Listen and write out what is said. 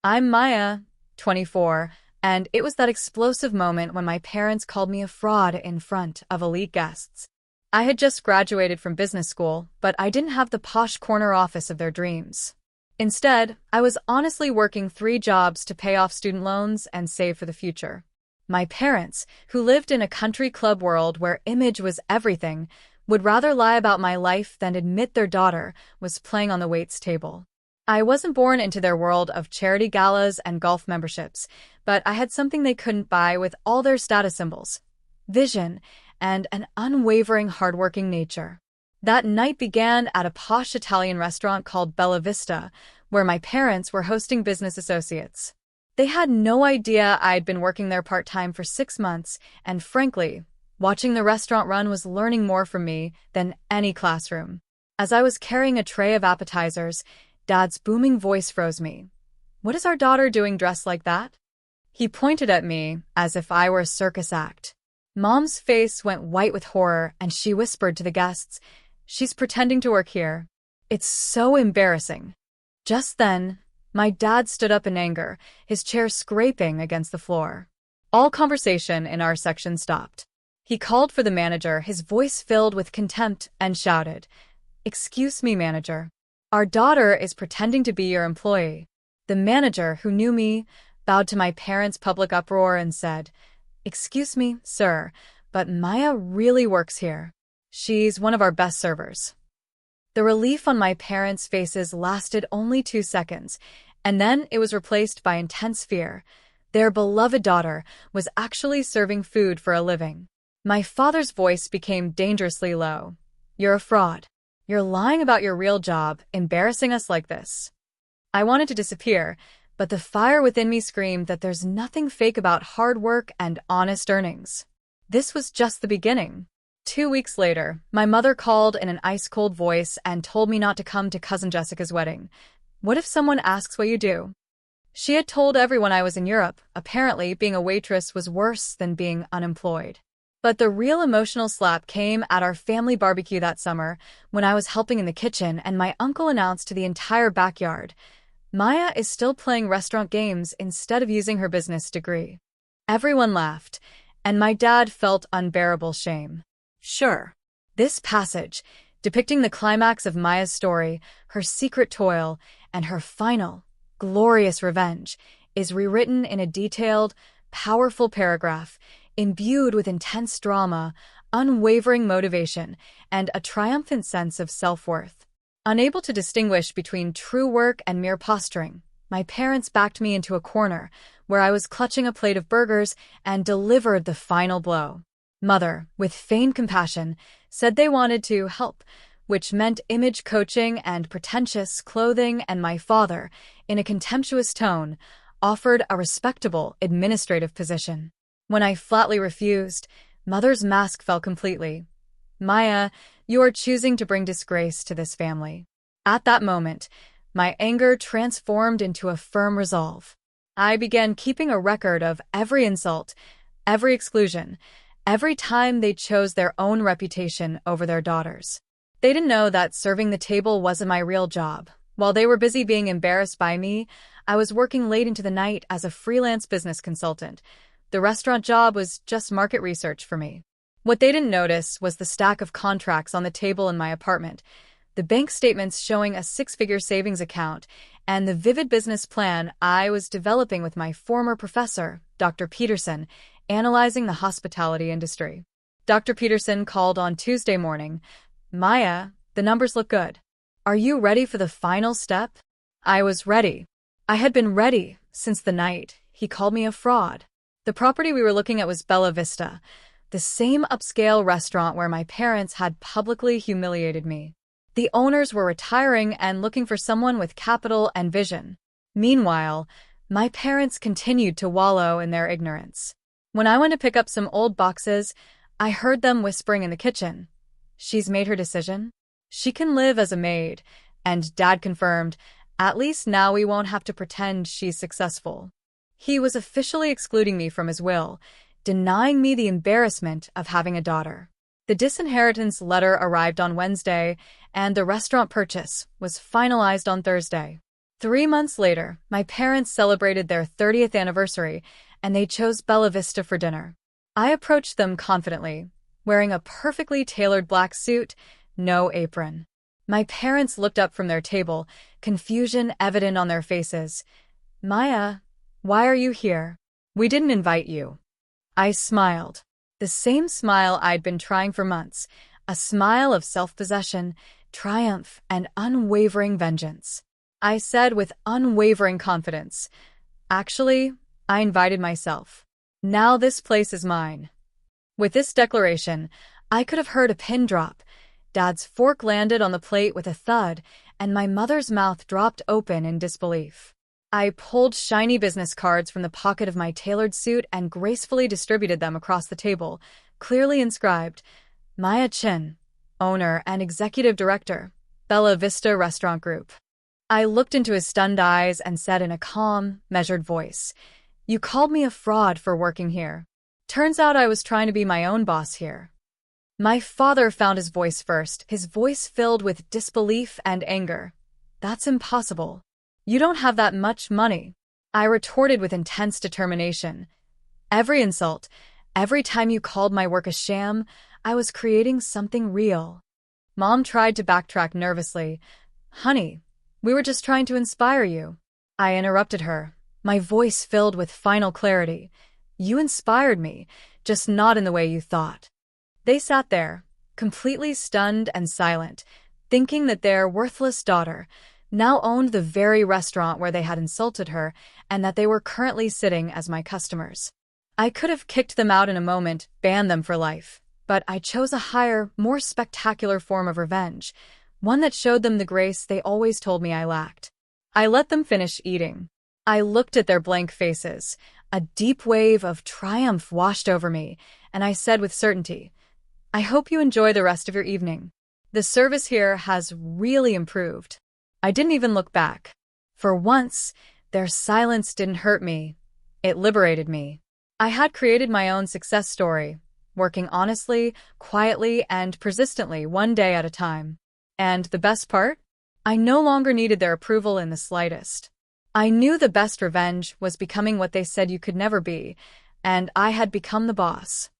I'm Maya, 24, and it was that explosive moment when my parents called me a fraud in front of elite guests. I had just graduated from business school, but I didn't have the posh corner office of their dreams. Instead, I was honestly working 3 jobs to pay off student loans and save for the future. My parents, who lived in a country club world where image was everything, would rather lie about my life than admit their daughter was playing on the waits table. I wasn't born into their world of charity galas and golf memberships, but I had something they couldn't buy with all their status symbols: vision and an unwavering hardworking nature. That night began at a posh Italian restaurant called Bella Vista, where my parents were hosting business associates. They had no idea I'd been working there part-time for 6 months, and frankly, watching the restaurant run was learning more from me than any classroom. As I was carrying a tray of appetizers, Dad's booming voice froze me. "What is our daughter doing dressed like that?" He pointed at me as if I were a circus act. Mom's face went white with horror, and she whispered to the guests, "She's pretending to work here. It's so embarrassing." Just then, my dad stood up in anger, his chair scraping against the floor. All conversation in our section stopped. He called for the manager, his voice filled with contempt, and shouted, "Excuse me, manager. Our daughter is pretending to be your employee." The manager, who knew me, bowed to my parents' public uproar and said, "Excuse me, sir, but Maya really works here. She's one of our best servers." The relief on my parents' faces lasted only 2 seconds, and then it was replaced by intense fear. Their beloved daughter was actually serving food for a living. My father's voice became dangerously low. "You're a fraud. You're lying about your real job, embarrassing us like this." I wanted to disappear, but the fire within me screamed that there's nothing fake about hard work and honest earnings. This was just the beginning. 2 weeks later, my mother called in an ice-cold voice and told me not to come to Cousin Jessica's wedding. What if someone asks what you do? She had told everyone I was in Europe. Apparently, being a waitress was worse than being unemployed. But the real emotional slap came at our family barbecue that summer, when I was helping in the kitchen and my uncle announced to the entire backyard, "Maya is still playing restaurant games instead of using her business degree." Everyone laughed, and my dad felt unbearable shame. Sure, this passage, depicting the climax of Maya's story, her secret toil, and her final, glorious revenge, is rewritten in a detailed, powerful paragraph, imbued with intense drama, unwavering motivation, and a triumphant sense of self-worth. Unable to distinguish between true work and mere posturing, my parents backed me into a corner, where I was clutching a plate of burgers, and delivered the final blow. Mother, with feigned compassion, said they wanted to help, which meant image coaching and pretentious clothing, and my father, in a contemptuous tone, offered a respectable administrative position. When I flatly refused, Mother's mask fell completely. "Maya, you are choosing to bring disgrace to this family." At that moment, my anger transformed into a firm resolve. I began keeping a record of every insult, every exclusion, every time they chose their own reputation over their daughter's. They didn't know that serving the table wasn't my real job. While they were busy being embarrassed by me, I was working late into the night as a freelance business consultant. The restaurant job was just market research for me. What they didn't notice was the stack of contracts on the table in my apartment, the bank statements showing a 6-figure savings account, and the vivid business plan I was developing with my former professor, Dr. Peterson, analyzing the hospitality industry. Dr. Peterson called on Tuesday morning. "Maya, the numbers look good. Are you ready for the final step?" I was ready. I had been ready since the night he called me a fraud. The property we were looking at was Bella Vista, the same upscale restaurant where my parents had publicly humiliated me. The owners were retiring and looking for someone with capital and vision. Meanwhile, my parents continued to wallow in their ignorance. When I went to pick up some old boxes, I heard them whispering in the kitchen, "She's made her decision. She can live as a maid," and Dad confirmed, "At least now we won't have to pretend she's successful." He was officially excluding me from his will, denying me the embarrassment of having a daughter. The disinheritance letter arrived on Wednesday, and the restaurant purchase was finalized on Thursday. 3 months later, my parents celebrated their 30th anniversary, and they chose Bella Vista for dinner. I approached them confidently, wearing a perfectly tailored black suit, no apron. My parents looked up from their table, confusion evident on their faces. "Maya, why are you here? We didn't invite you." I smiled. The same smile I'd been trying for months, a smile of self-possession, triumph, and unwavering vengeance. I said with unwavering confidence, "Actually, I invited myself. Now this place is mine." With this declaration, I could have heard a pin drop. Dad's fork landed on the plate with a thud, and my mother's mouth dropped open in disbelief. I pulled shiny business cards from the pocket of my tailored suit and gracefully distributed them across the table, clearly inscribed, "Maya Chin, owner and executive director, Bella Vista Restaurant Group." I looked into his stunned eyes and said in a calm, measured voice, "You called me a fraud for working here. Turns out I was trying to be my own boss here." My father found his voice first, his voice filled with disbelief and anger. "That's impossible. You don't have that much money." I retorted with intense determination. "Every insult, every time you called my work a sham, I was creating something real." Mom tried to backtrack nervously. "Honey, we were just trying to inspire you." I interrupted her, my voice filled with final clarity. "You inspired me, just not in the way you thought." They sat there, completely stunned and silent, thinking that their worthless daughter now owned the very restaurant where they had insulted her and that they were currently sitting as my customers. I could have kicked them out in a moment, banned them for life, but I chose a higher, more spectacular form of revenge, one that showed them the grace they always told me I lacked. I let them finish eating. I looked at their blank faces. A deep wave of triumph washed over me, and I said with certainty, "I hope you enjoy the rest of your evening. The service here has really improved." I didn't even look back. For once, their silence didn't hurt me. It liberated me. I had created my own success story, working honestly, quietly, and persistently one day at a time. And the best part? I no longer needed their approval in the slightest. I knew the best revenge was becoming what they said you could never be, and I had become the boss.